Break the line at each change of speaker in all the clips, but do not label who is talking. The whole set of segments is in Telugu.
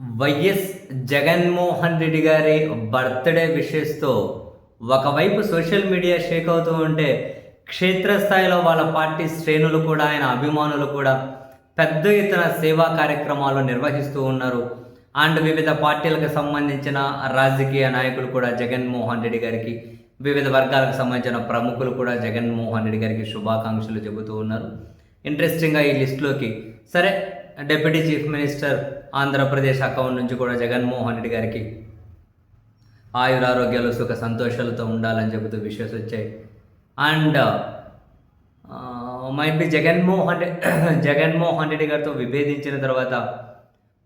వైఎస్ జగన్మోహన్ రెడ్డి గారి బర్త్డే విషెస్తో ఒకవైపు సోషల్ మీడియా షేక్ అవుతూ ఉంటే, క్షేత్రస్థాయిలో వాళ్ళ పార్టీ శ్రేణులు కూడా, ఆయన అభిమానులు కూడా పెద్ద ఎత్తున సేవా కార్యక్రమాలు నిర్వహిస్తూ ఉన్నారు. అండ్ వివిధ పార్టీలకు సంబంధించిన రాజకీయ నాయకులు కూడా జగన్మోహన్ రెడ్డి గారికి, వివిధ వర్గాలకు సంబంధించిన ప్రముఖులు కూడా జగన్మోహన్ రెడ్డి గారికి శుభాకాంక్షలు చెబుతూ ఉన్నారు. ఇంట్రెస్టింగ్గా ఈ లిస్టులోకి సరే deputy chief minister Andhra Pradesh account నుంచి కూడా జగన్మోహన్ రెడ్డి గారికి ఆయురారోగ్యాలు సుఖ సంతోషాలతో ఉండాలని చెబుతూ విషయస్ వచ్చాయి. And might be Jaganmohan Reddy గారితో విభేదించిన తర్వాత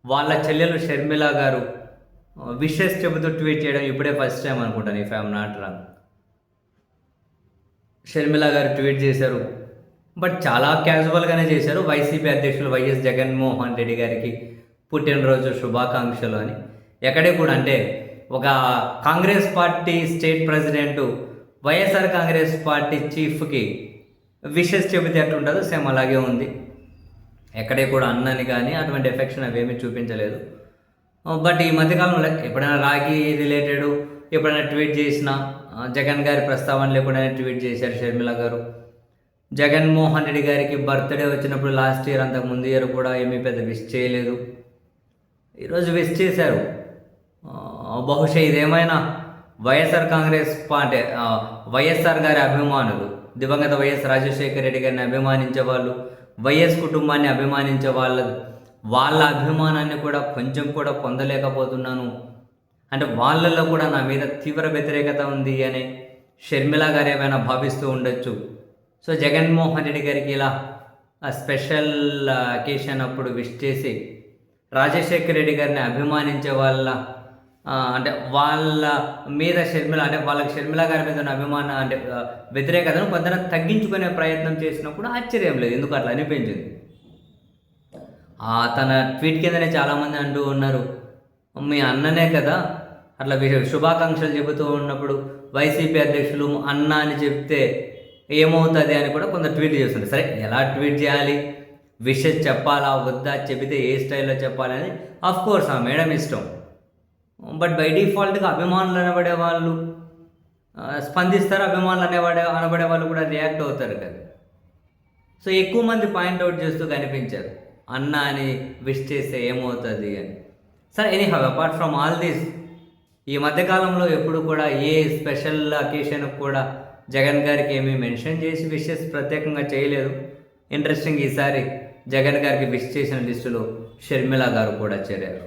వాళ్ళ చెల్లెలు షర్మిల గారు విషెస్ చెబుతూ ట్వీట్ చేయడం ఇప్పుడే ఫస్ట్ టైం అనుకుంటాను, if I'm not wrong. Sharmila గారు ట్వీట్ చేశారు, బట్ చాలా క్యాజువల్గానే చేశారు. వైసీపీ అధ్యక్షులు వైఎస్ జగన్మోహన్ రెడ్డి గారికి పుట్టినరోజు శుభాకాంక్షలు అని. ఎక్కడే కూడా అంటే ఒక Congress party state president YSR Congress party చీఫ్కి విషెస్ చెబితే ఎట్లుంటుందో సేమ్ అలాగే ఉంది. ఎక్కడే కూడా అన్నని కానీ అటువంటి ఎఫెక్షన్ అవేమీ చూపించలేదు. బట్ ఈ మధ్యకాలంలో ఎప్పుడైనా రాఖీ రిలేటెడ్ ఎప్పుడైనా ట్వీట్ చేసినా, జగన్ గారి ప్రస్తావనలు ఎప్పుడైనా ట్వీట్ చేశారు షర్మిల గారు. జగన్మోహన్ రెడ్డి గారికి బర్త్డే వచ్చినప్పుడు లాస్ట్ ఇయర్, అంతకు ముందు ఇయర్ కూడా ఏమీ పెద్ద విష్ చేయలేదు. ఈరోజు విష్ చేశారు. బహుశా ఇదేమైనా వైఎస్ఆర్ కాంగ్రెస్ పార్టీ, వైఎస్ఆర్ గారి అభిమానులు, దివంగత వైఎస్ రాజశేఖర రెడ్డి గారిని అభిమానించే వాళ్ళు, వైఎస్ కుటుంబాన్ని అభిమానించే వాళ్ళ అభిమానాన్ని కూడా కొంచెం కూడా పొందలేకపోతున్నాను అంటే వాళ్ళల్లో కూడా నా మీద తీవ్ర వ్యతిరేకత ఉంది అని షర్మిల గారు ఏమైనా భావిస్తూ ఉండొచ్చు. సో జగన్మోహన్ రెడ్డి గారికి ఇలా స్పెషల్ అకేషన్ అప్పుడు విష్ చేసి రాజశేఖర రెడ్డి గారిని అభిమానించే అంటే వాళ్ళ మీద వాళ్ళకి షర్మిల గారి మీద ఉన్న అభిమానం అంటే వ్యతిరేకతను కొంత తగ్గించుకునే ప్రయత్నం చేసినప్పుడు ఆశ్చర్యం లేదు, ఎందుకు అట్లా అనిపించింది. తన ట్వీట్ కిందనే చాలామంది అంటూ ఉన్నారు, మీ అన్ననే కదా అట్లా శుభాకాంక్షలు చెబుతూ ఉన్నప్పుడు వైసీపీ అధ్యక్షులు అన్న అని చెప్తే ఏమవుతుంది అని కూడా కొంత ట్వీట్ చేస్తుంది. సరే, ఎలా ట్వీట్ చేయాలి, విషెస్ చెప్పాలా వద్దా, చెబితే ఏ స్టైల్లో చెప్పాలని కోర్స్ ఆ మేడం ఇష్టం. బట్ బై డిఫాల్ట్గా అభిమానులు అనబడే వాళ్ళు స్పందిస్తారు, అభిమానులు అనబడే వాళ్ళు కూడా రియాక్ట్ అవుతారు కదా. సో ఎక్కువ మంది పాయింట్అవుట్ చేస్తూ కనిపించారు, అన్న అని విష్ చేస్తే ఏమవుతుంది అని. సరే, anyhow apart from all this, ఈ మధ్యకాలంలో ఎప్పుడు కూడా ఏ స్పెషల్ అకేషన్కి కూడా జగన్ గారికి ఏమీ మెన్షన్ చేసి విషెస్ ప్రత్యేకంగా చేయలేదు. ఇంట్రెస్టింగ్, ఈసారి జగన్ గారికి విష్ చేసిన లిస్టులో షర్మిల గారు కూడా చేరారు.